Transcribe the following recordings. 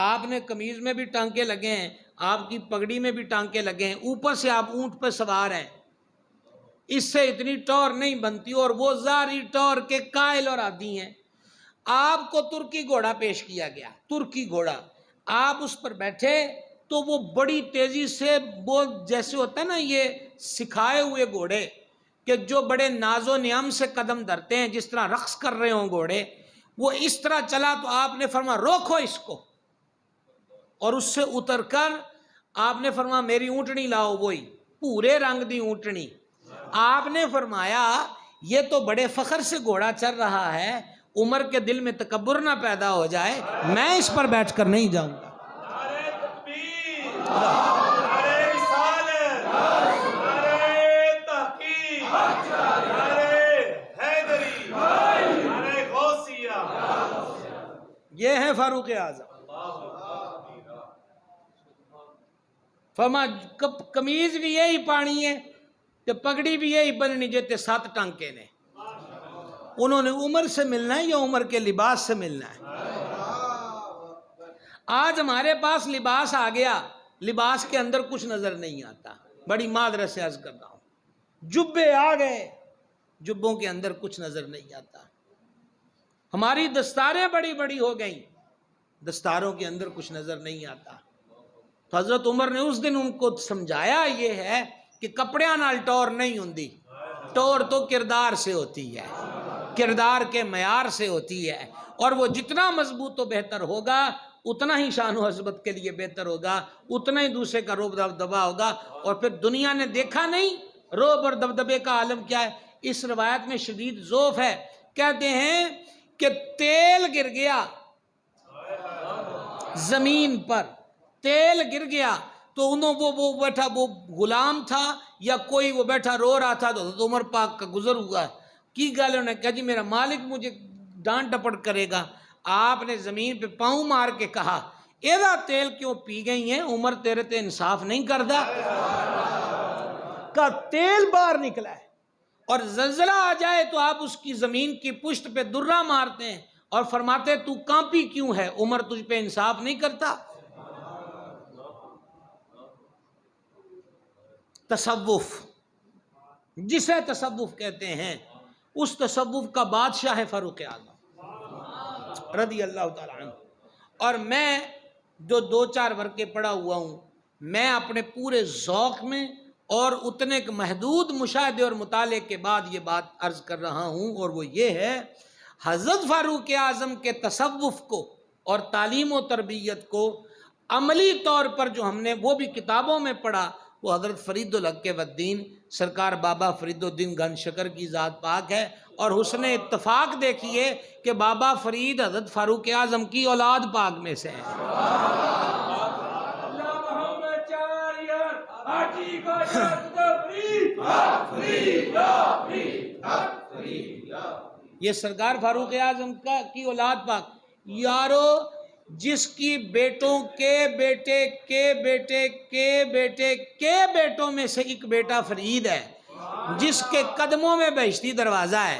آپ نے قمیض میں بھی ٹانکے لگے ہیں، آپ کی پگڑی میں بھی ٹانکے لگے ہیں، اوپر سے آپ اونٹ پہ سوار ہیں، اس سے اتنی ٹور نہیں بنتی، اور وہ ظاہری ٹور کے قائل اور عادی ہیں۔ آپ کو ترکی گھوڑا پیش کیا گیا، ترکی گھوڑا، آپ اس پر بیٹھے تو وہ بڑی تیزی سے، وہ جیسے ہوتا ہے نا یہ سکھائے ہوئے گھوڑے کہ جو بڑے ناز و نعم سے قدم دھرتے ہیں، جس طرح رقص کر رہے ہوں گھوڑے، وہ اس طرح چلا تو آپ نے فرمایا روکو اس کو، اور اس سے اتر کر آپ نے فرمایا میری اونٹنی لاؤ، وہی پورے رنگ دی اونٹنی۔ آپ نے فرمایا یہ تو بڑے فخر سے گھوڑا چل رہا ہے، عمر کے دل میں تکبر نہ پیدا ہو جائے، میں اس پر بیٹھ کر نہیں جاؤں گا۔ نعرہ تکبیر، نعرہ رسالت، نعرہ تحقیق، نعرہ حیدری، نعرہ غوثیہ۔ یہ ہے فاروق اعظم۔ فرما قمیض بھی یہی پانی ہے کہ پگڑی بھی یہی بننی جیتے 7 ٹانکے نے۔ انہوں نے عمر سے ملنا ہے یا عمر کے لباس سے ملنا ہے؟ آج ہمارے پاس لباس آ گیا، لباس کے اندر کچھ نظر نہیں آتا، بڑی معذرت سے عرض کرتا ہوں۔ جبے آ گئے، جبوں کے اندر کچھ نظر نہیں آتا۔ ہماری دستاریں بڑی بڑی ہو گئیں، دستاروں کے اندر کچھ نظر نہیں آتا۔ تو حضرت عمر نے اس دن ان کو سمجھایا یہ ہے کہ کپڑیاں نال ٹور نہیں ہوندی، ٹور تو کردار سے ہوتی ہے، کردار کے معیار سے ہوتی ہے، اور وہ جتنا مضبوط و بہتر ہوگا اتنا ہی شان و عظمت کے لیے بہتر ہوگا، اتنا ہی دوسرے کا روب دبدبا ہوگا۔ اور پھر دنیا نے دیکھا نہیں روب اور دبدبے کا عالم کیا ہے۔ اس روایت میں شدید ذوف ہے، کہتے ہیں کہ تیل گر گیا زمین پر، تیل گر گیا تو وہ بیٹھا، وہ غلام تھا یا کوئی، وہ بیٹھا رو رہا تھا، تو حضرت عمر پاک کا گزر ہوا، کی گل انہوں نے کہا جی میرا مالک مجھے ڈانٹ ڈپٹ کرے گا۔ آپ نے زمین پہ پاؤں مار کے کہا ایدہ تیل کیوں پی گئی ہیں، عمر تیرے تے انصاف نہیں کردا، کا تیل باہر نکلا ہے، اور زلزلہ آ جائے تو آپ اس کی زمین کی پشت پہ درہ مارتے ہیں اور فرماتے تو کانپی کیوں ہے، عمر تجھ پہ انصاف نہیں کرتا۔ تصوف جسے تصوف کہتے ہیں، اس تصوف کا بادشاہ ہے فاروق اعظم رضی اللہ تعالیٰ عنہ۔ اور میں جو 2-4 ورقے پڑھا ہوا ہوں، میں اپنے پورے ذوق میں اور اتنے محدود مشاہدے اور مطالعے کے بعد یہ بات عرض کر رہا ہوں، اور وہ یہ ہے حضرت فاروق اعظم کے تصوف کو اور تعلیم و تربیت کو عملی طور پر جو ہم نے وہ بھی کتابوں میں پڑھا، وہ حضرت فرید الحق والدین سرکار بابا فرید الدین گن شکر کی ذات پاک ہے۔ اور حسن اتفاق دیکھیے کہ بابا فرید حضرت فاروق اعظم کی اولاد پاک میں سے ہیں۔ یہ سرکار فاروق اعظم کی اولاد پاک، یارو جس کی بیٹوں کے بیٹے کے بیٹے کے بیٹے کے بیٹوں میں سے ایک بیٹا فرید ہے، جس کے قدموں میں بہشتی دروازہ ہے۔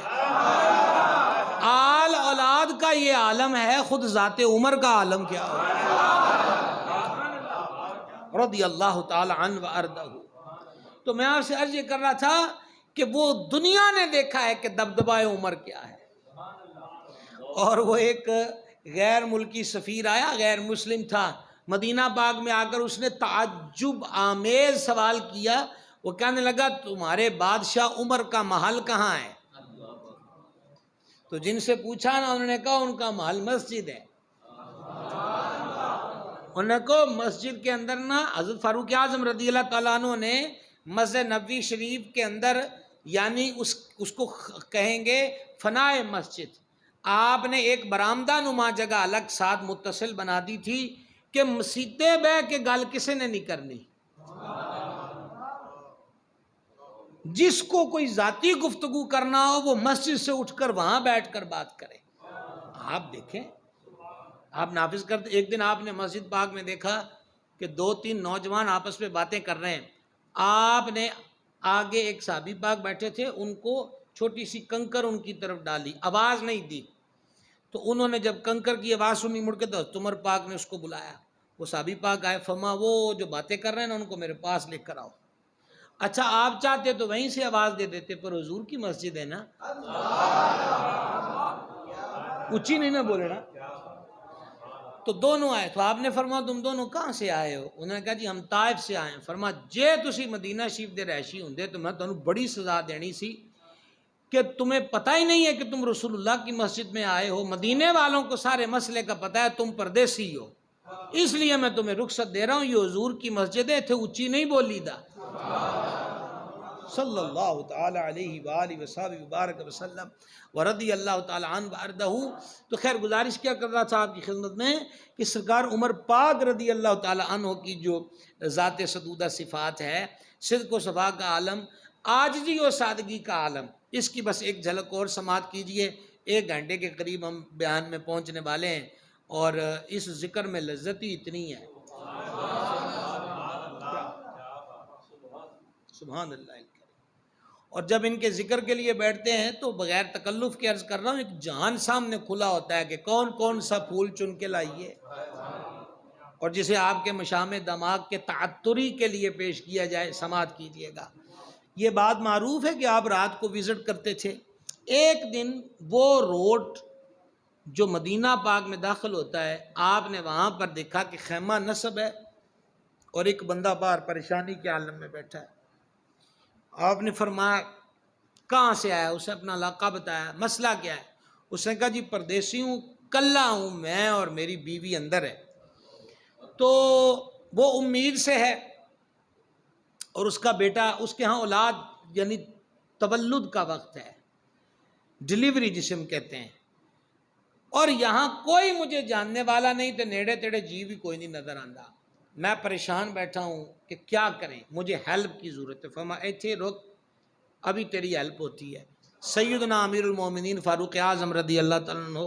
آل اولاد کا یہ عالم ہے، خود ذات عمر کا عالم کیا ہو رضی اللہ تعالی عنہ وارضہ۔ تو میں آپ سے عرض یہ کر رہا تھا کہ وہ دنیا نے دیکھا ہے کہ دبدبہ عمر کیا ہے، اور وہ ایک غیر ملکی سفیر آیا، غیر مسلم تھا، مدینہ پاک میں آ کر اس نے تعجب آمیز سوال کیا، وہ کہنے لگا تمہارے بادشاہ عمر کا محل کہاں ہے؟ تو جن سے پوچھا نا انہوں نے کہا ان کا محل مسجد ہے۔ انہوں نے کہا مسجد کے اندر نا حضرت فاروق اعظم رضی اللہ تعالیٰ عنہ نے مسجد نبوی شریف کے اندر، یعنی اس کو کہیں گے فنائے مسجد، آپ نے ایک برآمدہ نما جگہ الگ ساتھ متصل بنا دی تھی کہ مسیتے بہ کے گل کسے نے نہیں کرنی، جس کو کوئی ذاتی گفتگو کرنا ہو وہ مسجد سے اٹھ کر وہاں بیٹھ کر بات کرے۔ آپ دیکھیں، آپ نافذ کرتے، ایک دن آپ نے مسجد پاک میں دیکھا کہ 2-3 نوجوان آپس میں باتیں کر رہے ہیں، آپ نے آگے ایک صحابی پاک بیٹھے تھے، ان کو چھوٹی سی کنکر ان کی طرف ڈالی، آواز نہیں دی، تو انہوں نے جب کنکر کی آواز سنی مڑ کے تو عمر پاک نے اس کو بلایا. وہ صحابی پاک آئے, فرما وہ جو باتیں کر رہے ہیں نا ان کو میرے پاس لے کر آؤ. اچھا آپ چاہتے تو وہیں سے آواز دے دیتے, پر حضور کی مسجد ہے نا, اونچی نہیں نا بولے نا. تو دونوں آئے. تو آپ نے فرمایا تم دونوں کہاں سے آئے ہو؟ انہوں نے کہا جی ہم طائف سے آئے ہیں. فرمایا جے تسی مدینہ شریف دے رہائشی ہوندے تو میں تمہیں بڑی سزا دینی سی کہ تمہیں پتہ ہی نہیں ہے کہ تم رسول اللہ کی مسجد میں آئے ہو. مدینے والوں کو سارے مسئلے کا پتہ ہے, تم پردیسی ہو, اس لیے میں تمہیں رخصت دے رہا ہوں. یہ حضور کی مسجد ہے, تھے اونچی نہیں بولی دا. صلی اللہ تعالی علیہ وآلہ وصحبہ وبارک وسلم ورضی اللہ تعالی عنہ وارضہ. تو خیر گزارش کیا کر رہا تھا آپ کی خدمت میں کہ سرکار عمر پاک رضی اللہ تعالی عنہ کی جو ذات صدودہ صفات ہے, صدق و صفا کا عالم, عاجزی و سادگی کا عالم, اس کی بس ایک جھلک اور سماعت کیجئے. 1 گھنٹے کے قریب ہم بیان میں پہنچنے والے ہیں اور اس ذکر میں لذت ہی اتنی ہے. سبحان اللہ. اور جب ان کے ذکر کے لیے بیٹھتے ہیں تو بغیر تکلف کے عرض کر رہا ہوں, ایک جہان سامنے کھلا ہوتا ہے کہ کون کون سا پھول چن کے لائیے, اور جسے آپ کے مشام دماغ کے تعطری کے لیے پیش کیا جائے. سماعت کیجئے گا. یہ بات معروف ہے کہ آپ رات کو وزٹ کرتے تھے. ایک دن وہ روڈ جو مدینہ پاک میں داخل ہوتا ہے, آپ نے وہاں پر دیکھا کہ خیمہ نصب ہے اور ایک بندہ باہر پریشانی کے عالم میں بیٹھا ہے. آپ نے فرمایا کہاں سے آیا؟ اسے اپنا علاقہ بتایا. مسئلہ کیا ہے؟ اس نے کہا جی پردیسی ہوں, کلہ ہوں میں اور میری بیوی اندر ہے. تو وہ امید سے ہے اور اس کا بیٹا, اس کے ہاں اولاد یعنی تولد کا وقت ہے, ڈیلیوری جسے ہم کہتے ہیں, اور یہاں کوئی مجھے جاننے والا نہیں, تو نیڑے تیڑے جی بھی کوئی نہیں نظر آندا. میں پریشان بیٹھا ہوں کہ کیا کریں, مجھے ہیلپ کی ضرورت ہے. فرمایا ایتھے رک, ابھی تیری ہیلپ ہوتی ہے. سیدنا امیر المومنین فاروق اعظم رضی اللہ تعالیٰ عنہ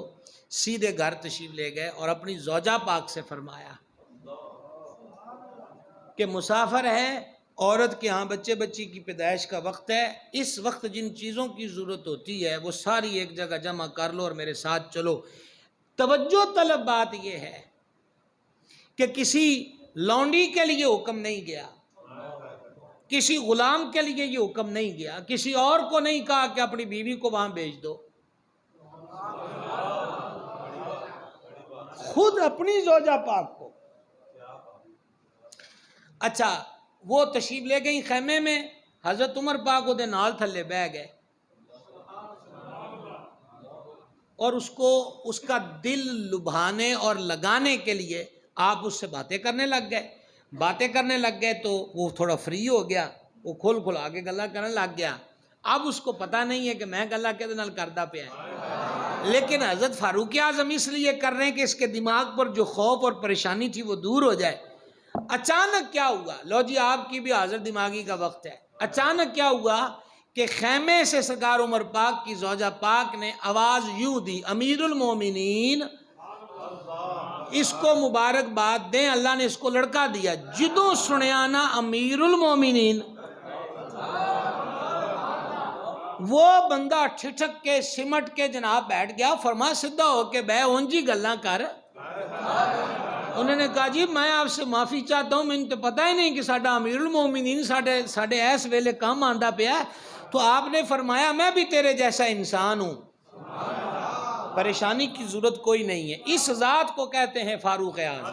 سیدھے گھر تشریف لے گئے اور اپنی زوجہ پاک سے فرمایا کہ مسافر ہے, عورت کے ہاں بچے بچی کی پیدائش کا وقت ہے, اس وقت جن چیزوں کی ضرورت ہوتی ہے وہ ساری ایک جگہ جمع کر لو اور میرے ساتھ چلو. توجہ طلب بات یہ ہے کہ کسی لونڈی کے لیے حکم نہیں گیا, کسی غلام کے لیے یہ حکم نہیں گیا, کسی اور کو نہیں کہا کہ اپنی بیوی کو وہاں بھیج دو, خود اپنی زوجہ پاک کو. اچھا وہ تشریف لے گئی خیمے میں, حضرت عمر پاک وہ نال تھلے بہ گئے اور اس کا دل لبھانے اور لگانے کے لیے آپ اس سے باتیں کرنے لگ گئے. باتیں کرنے لگ گئے تو وہ تھوڑا فری ہو گیا, وہ کھل آگے گلا کرنے لگ گیا. اب اس کو پتہ نہیں ہے کہ میں گلا کے نال کردہ پہ ہے, لیکن حضرت فاروق اعظم اس لیے کر رہے ہیں کہ اس کے دماغ پر جو خوف اور پریشانی تھی وہ دور ہو جائے. اچانک کیا ہوا؟ لو جی آپ کی بھی حاضر دماغی کا وقت ہے. اچانک کیا ہوا کہ خیمے سے سرکار عمر پاک کی زوجہ پاک نے آواز یوں دی, امیر المومنین اس کو مبارکباد دیں, اللہ نے اس کو لڑکا دیا. جدوں سنیا نا امیر المومنین, وہ بندہ ٹھٹک کے سمٹ کے جناب بیٹھ گیا. فرما سدھا ہو کے بے اونجی گلاں کر. انہوں نے کہا جی میں آپ سے معافی چاہتا ہوں, مجھے تو پتہ ہی نہیں کہ ساڈا امیر المومنین ساڈے ایس ویلے کام آندا پیا ہے. تو آپ نے فرمایا میں بھی تیرے جیسا انسان ہوں, پریشانی کی ضرورت کوئی نہیں ہے. اس ذات کو کہتے ہیں فاروق اعظم.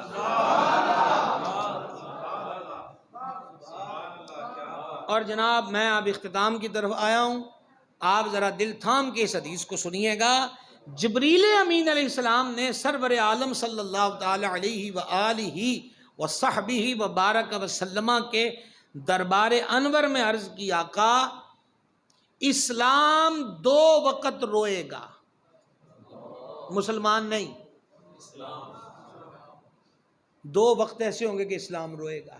اور جناب میں اب اختتام کی طرف آیا ہوں, آپ ذرا دل تھام کے اس حدیث کو سنیے گا. جبریل امین علیہ السلام نے سرور عالم صلی اللہ تعالی علیہ وآلہ وصحبہ وبارک وسلم کے دربار انور میں عرض کی, آقا اسلام 2 وقت روئے گا, مسلمان نہیں, 2 وقت ایسے ہوں گے کہ اسلام روئے گا.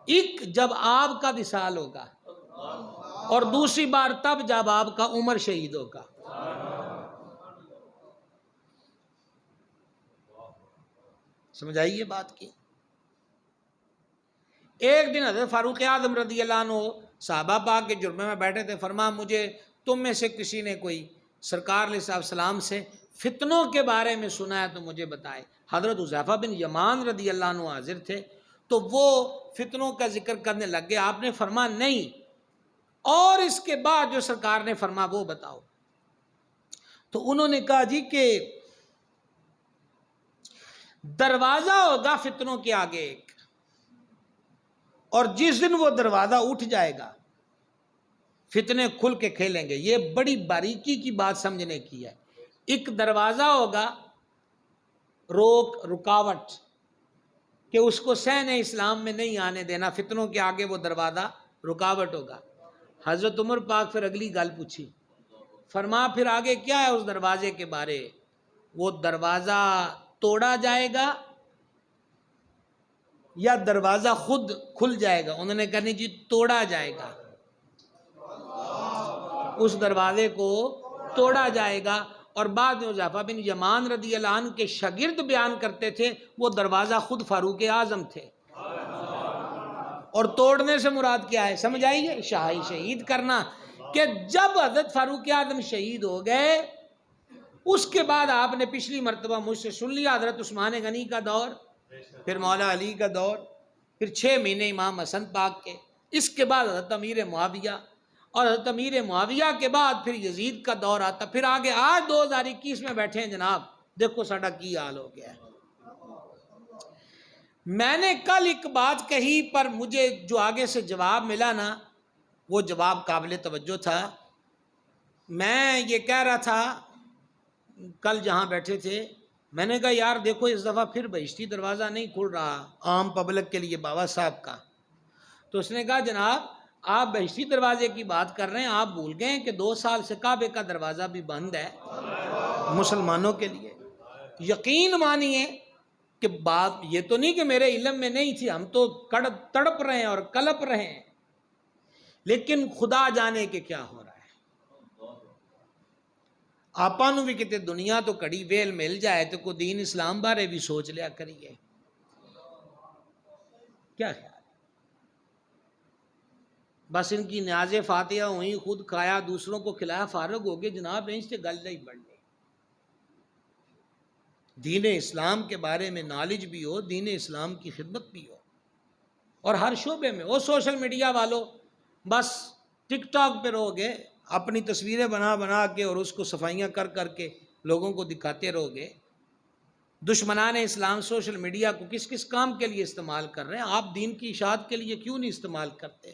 ایک جب آپ کا وصال ہوگا, اور دوسری بار تب جب آپ کا عمر شہید ہوگا. سمجھائیے بات کی. ایک دن حضرت فاروق اعظم رضی اللہ عنہ صحابہ پاک کے جرمے میں بیٹھے تھے. فرمایا مجھے تم میں سے کسی نے کوئی سرکار علیہ السلام سے فتنوں کے بارے میں سنا ہے تو مجھے بتائے۔ حضرت حذیفہ بن یمان رضی اللہ عنہ حاضر تھے تو وہ فتنوں کا ذکر کرنے لگ گئے، آپ نے فرمایا نہیں، اور اس کے بعد جو سرکار نے فرمایا وہ بتاؤ۔ تو انہوں نے کہا جی کہ دروازہ ہوگا فتنوں کے آگے ایک، اور جس دن وہ دروازہ اٹھ جائے گا فتنے کھل کے کھیلیں گے۔ یہ بڑی باریکی کی بات سمجھنے کی ہے۔ ایک دروازہ ہوگا رکاوٹ کہ اس کو سہن اسلام میں نہیں آنے دینا، فتنوں کے آگے وہ دروازہ رکاوٹ ہوگا۔ حضرت عمر پاک پھر اگلی گل پوچھی، فرما پھر آگے کیا ہے اس دروازے کے بارے؟ وہ دروازہ توڑا جائے گا یا دروازہ خود کھل جائے گا؟ انہوں نے کہا نہیں جی توڑا جائے گا، اس دروازے کو توڑا جائے گا۔ اور بعد میں حذیفہ بن یمان رضی اللہ عنہ کے شاگرد بیان کرتے تھے وہ دروازہ خود فاروق اعظم تھے۔ اور توڑنے سے مراد کیا ہے سمجھ آئیے؟ شہید کرنا، کہ جب حضرت فاروق اعظم شہید ہو گئے اس کے بعد آپ نے پچھلی مرتبہ مجھ سے سن لیا، حضرت عثمان غنی کا دور، پھر مولا علی کا دور، پھر 6 مہینے امام حسن پاک کے، اس کے بعد حضرت امیر معاویہ، اور حضرت امیر معاویہ کے بعد پھر یزید کا دور آتا، پھر آگے آج 2021 میں بیٹھے ہیں جناب، دیکھو ساڈا کی حال ہو گیا ہے۔ میں نے کل ایک بات کہی پر مجھے جو آگے سے جواب ملا نا وہ جواب قابل توجہ تھا۔ میں یہ کہہ رہا تھا کل جہاں بیٹھے تھے، میں نے کہا یار دیکھو اس دفعہ پھر بہشتی دروازہ نہیں کھل رہا عام پبلک کے لیے بابا صاحب کا۔ تو اس نے کہا جناب آپ بہشتی دروازے کی بات کر رہے ہیں، آپ بھول گئے ہیں کہ 2 سال سے کعبے کا دروازہ بھی بند ہے مسلمانوں کے لیے۔ یقین مانیے کہ بات یہ تو نہیں کہ میرے علم میں نہیں تھی، ہم تو تڑپ رہے ہیں اور کلپ رہے ہیں، لیکن خدا جانے کہ کیا ہو رہا ہے۔ آپا نو بھی کہتے دنیا تو کڑی ویل مل جائے تو کو دین اسلام بارے بھی سوچ لیا کریے، کیا خیال؟ بس ان کی نیاز فاتحہ ہوئی، خود کھایا دوسروں کو کھلایا، فارغ ہو گئے جناب، ان سے گل نہیں بڑھنے۔ دین اسلام کے بارے میں نالج بھی ہو، دین اسلام کی خدمت بھی ہو، اور ہر شعبے میں وہ سوشل میڈیا والوں بس ٹک ٹاک پہ رہو گے، اپنی تصویریں بنا بنا کے اور اس کو صفائیاں کر کر کے لوگوں کو دکھاتے رہو گے۔ دشمنان اسلام سوشل میڈیا کو کس کس کام کے لیے استعمال کر رہے ہیں؟ آپ دین کی اشاعت کے لیے کیوں نہیں استعمال کرتے؟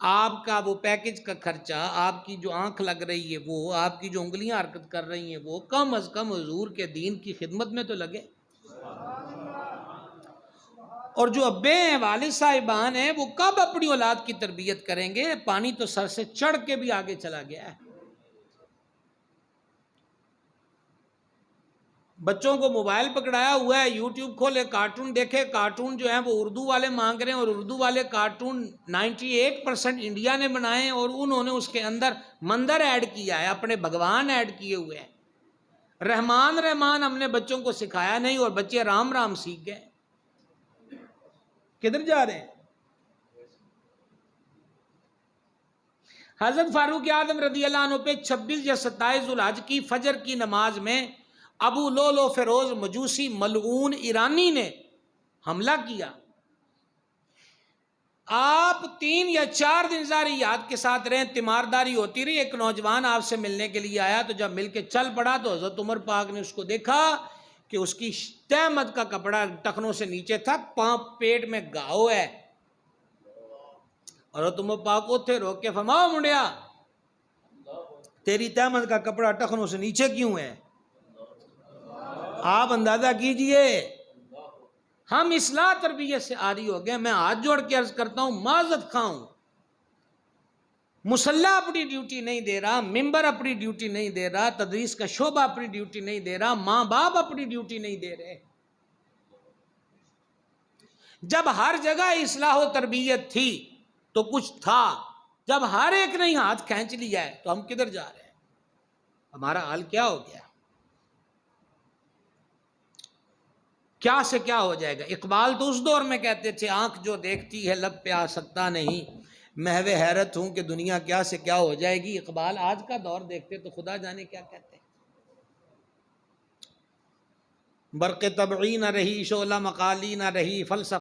آپ کا وہ پیکج کا خرچہ، آپ کی جو آنکھ لگ رہی ہے وہ، آپ کی جو انگلیاں حرکت کر رہی ہیں وہ، کم از کم حضور کے دین کی خدمت میں تو لگے۔ اور جو ابے ہیں والد صاحبان ہیں وہ کب اپنی اولاد کی تربیت کریں گے؟ پانی تو سر سے چڑھ کے بھی آگے چلا گیا ہے۔ بچوں کو موبائل پکڑایا ہوا ہے، یوٹیوب کھولے کارٹون دیکھے، کارٹون جو ہیں وہ اردو والے مانگ رہے ہیں، اور اردو والے کارٹون 98% انڈیا نے بنائے ہیں، اور انہوں نے اس کے اندر مندر ایڈ کیا ہے، اپنے بھگوان ایڈ کیے ہوئے ہیں۔ رحمان ہم نے بچوں کو سکھایا نہیں، اور بچے رام رام سیکھ گئے۔ کدھر جا رہے ہیں؟ حضرت فاروق اعظم رضی اللہ عنہ پہ 26 یا 27 ذوالحج کی فجر کی نماز میں ابو لولو فیروز مجوسی ملعون ایرانی نے حملہ کیا۔ آپ 3 یا 4 دن ظاہری یاد کے ساتھ رہے، تیمارداری ہوتی رہی۔ ایک نوجوان آپ سے ملنے کے لیے آیا تو جب مل کے چل پڑا تو حضرت عمر پاک نے اس کو دیکھا کہ اس کی تہمت کا کپڑا ٹخنوں سے نیچے تھا، پیٹ میں گھاؤ ہے، اور حضرت عمر پاک اتھے روک کے فرمایا منڈیا تیری تہمت کا کپڑا ٹخنوں سے نیچے کیوں ہے؟ آپ اندازہ کیجئے ہم اصلاح تربیت سے عاری ہو گئے۔ میں ہاتھ جوڑ کے عرض کرتا ہوں معذرت خواہ ہوں، مسلح اپنی ڈیوٹی نہیں دے رہا، ممبر اپنی ڈیوٹی نہیں دے رہا، تدریس کا شعبہ اپنی ڈیوٹی نہیں دے رہا، ماں باپ اپنی ڈیوٹی نہیں دے رہے۔ جب ہر جگہ اصلاح و تربیت تھی تو کچھ تھا، جب ہر ایک نے ہاتھ کھینچ لیا ہے تو ہم کدھر جا رہے ہیں؟ ہمارا حال کیا ہو گیا؟ کیا سے کیا ہو جائے گا؟ اقبال تو اس دور میں کہتے تھے آنکھ جو دیکھتی ہے لب پہ آ سکتا نہیں، محو حیرت ہوں کہ دنیا کیا سے کیا ہو جائے گی۔ اقبال آج کا دور دیکھتے تو خدا جانے کیا کہتے ہیں۔ برق طبعی نہ رہی، شعلہ مقالی نہ رہی، فلسفہ